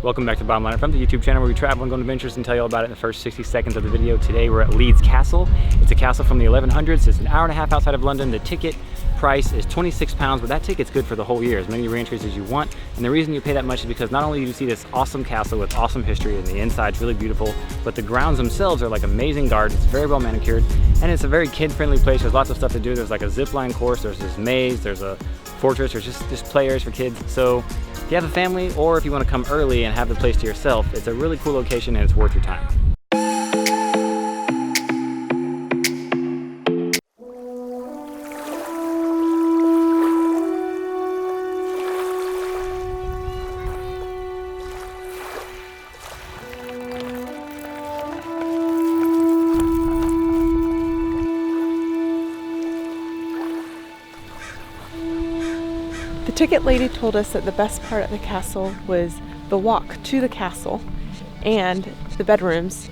Welcome back to Bottom Line from the YouTube channel where we travel and go on adventures and tell you all about it in the first 60 seconds of the video. Today we're at Leeds Castle. It's a castle from the 1100s. It's an hour and a half outside of London. The ticket price is £26, but that ticket's good for the whole year, as many re-entries as you want. And the reason you pay that much is because not only do you see this awesome castle with awesome history and the inside's really beautiful, but the grounds themselves are like amazing gardens. It's very well manicured and it's a very kid-friendly place. There's lots of stuff to do. There's like a zipline course, there's this maze, there's a fortress, there's just play areas for kids. So if you have a family or if you want to come early and have the place to yourself, it's a really cool location and it's worth your time. The ticket lady told us that the best part of the castle was the walk to the castle and the bedrooms,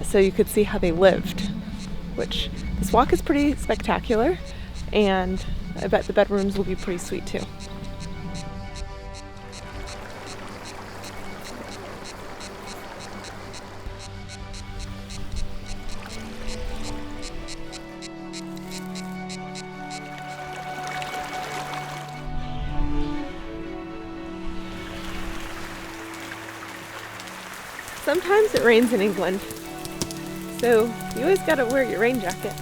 so you could see how they lived, which this walk is pretty spectacular, and I bet the bedrooms will be pretty sweet too. Sometimes it rains in England, so you always gotta wear your rain jacket.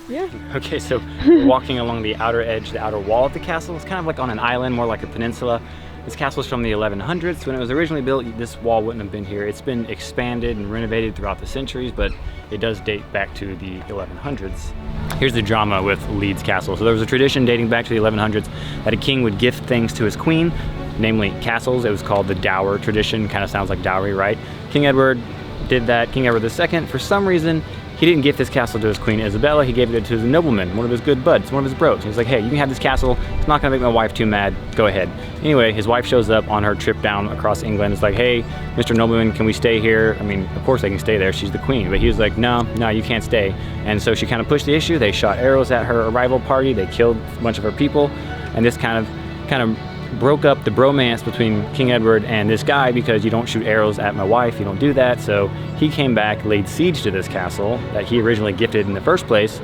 Yeah. Okay, so we're walking along the outer edge, the outer wall of the castle. It's kind of like on an island, more like a peninsula. This castle is from the 1100s. When it was originally built, this wall wouldn't have been here. It's been expanded and renovated throughout the centuries, but it does date back to the 1100s. Here's the drama with Leeds Castle. So there was a tradition dating back to the 1100s that a king would gift things to his queen, namely castles. It was called the dower tradition. Kind of sounds like dowry, right? King Edward did that. King Edward II, for some reason, he didn't gift this castle to his Queen Isabella. He gave it to his nobleman, one of his good buds, one of his bros. He was like, hey, you can have this castle. It's not gonna make my wife too mad. Go ahead. Anyway, his wife shows up on her trip down across England. It's like, hey, Mr. Nobleman, can we stay here? I mean, of course they can stay there. She's the queen. But he was like, no, you can't stay. And so she kind of pushed the issue. They shot arrows at her arrival party. They killed a bunch of her people. And this kind of broke up the bromance between King Edward and this guy, because you don't shoot arrows at my wife, you don't do that. So he came back, laid siege to this castle that he originally gifted in the first place,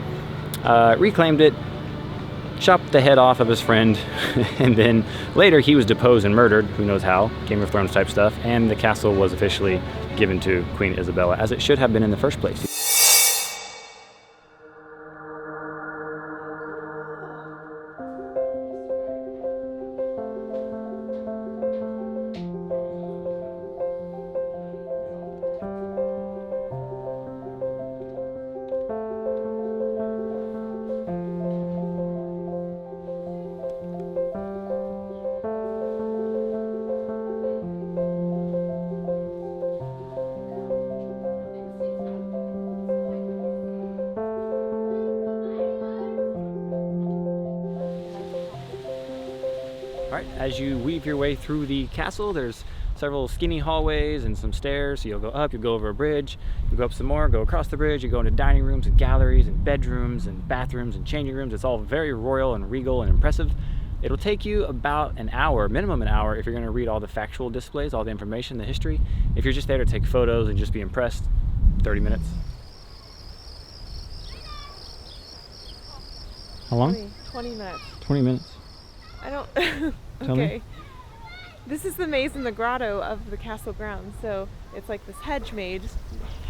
reclaimed it, chopped the head off of his friend, and then later he was deposed and murdered, who knows how, Game of Thrones type stuff, and the castle was officially given to Queen Isabella, as it should have been in the first place. Alright, as you weave your way through the castle, there's several skinny hallways and some stairs. So you'll go up, you'll go over a bridge, you go up some more, go across the bridge, you go into dining rooms and galleries and bedrooms and bathrooms and changing rooms. It's all very royal and regal and impressive. It'll take you about an hour, minimum an hour, if you're going to read all the factual displays, all the information, the history. If you're just there to take photos and just be impressed, 30 minutes. How long? 20 minutes. 20 minutes. I don't... Tell okay. me. This is the maze in the grotto of the castle grounds. So it's like this hedge maze.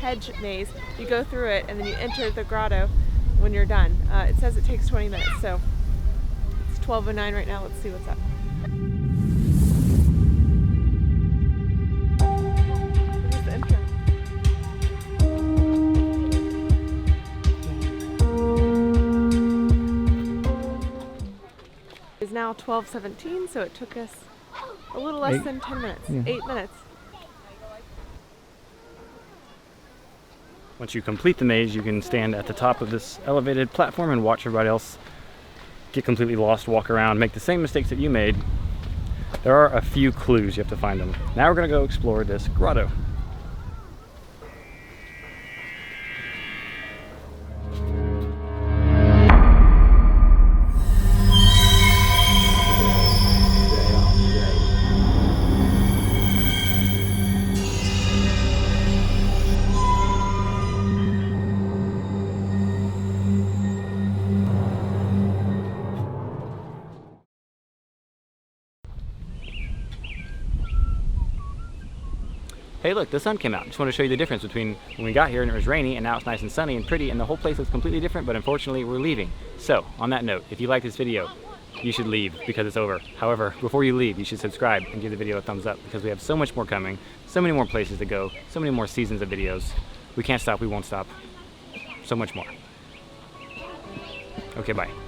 You go through it and then you enter the grotto when you're done. It says it takes 20 minutes, so it's 12:09 right now. Let's see what's up. This is the entrance. It's now 12:17, so it took us a little less than 10 minutes. Yeah. 8 minutes. Once you complete the maze, you can stand at the top of this elevated platform and watch everybody else get completely lost, walk around, make the same mistakes that you made. There are a few clues, you have to find them. Now we're gonna go explore this grotto. hey look, the sun came out. Just want to show you the difference between when we got here and it was rainy and now it's nice and sunny and pretty and the whole place looks completely different, but unfortunately we're leaving. So on that note, if you like this video, you should leave because it's over. However, before you leave, you should subscribe and give the video a thumbs up because we have so much more coming, so many more places to go, so many more seasons of videos. We can't stop, we won't stop. So much more. Okay, bye.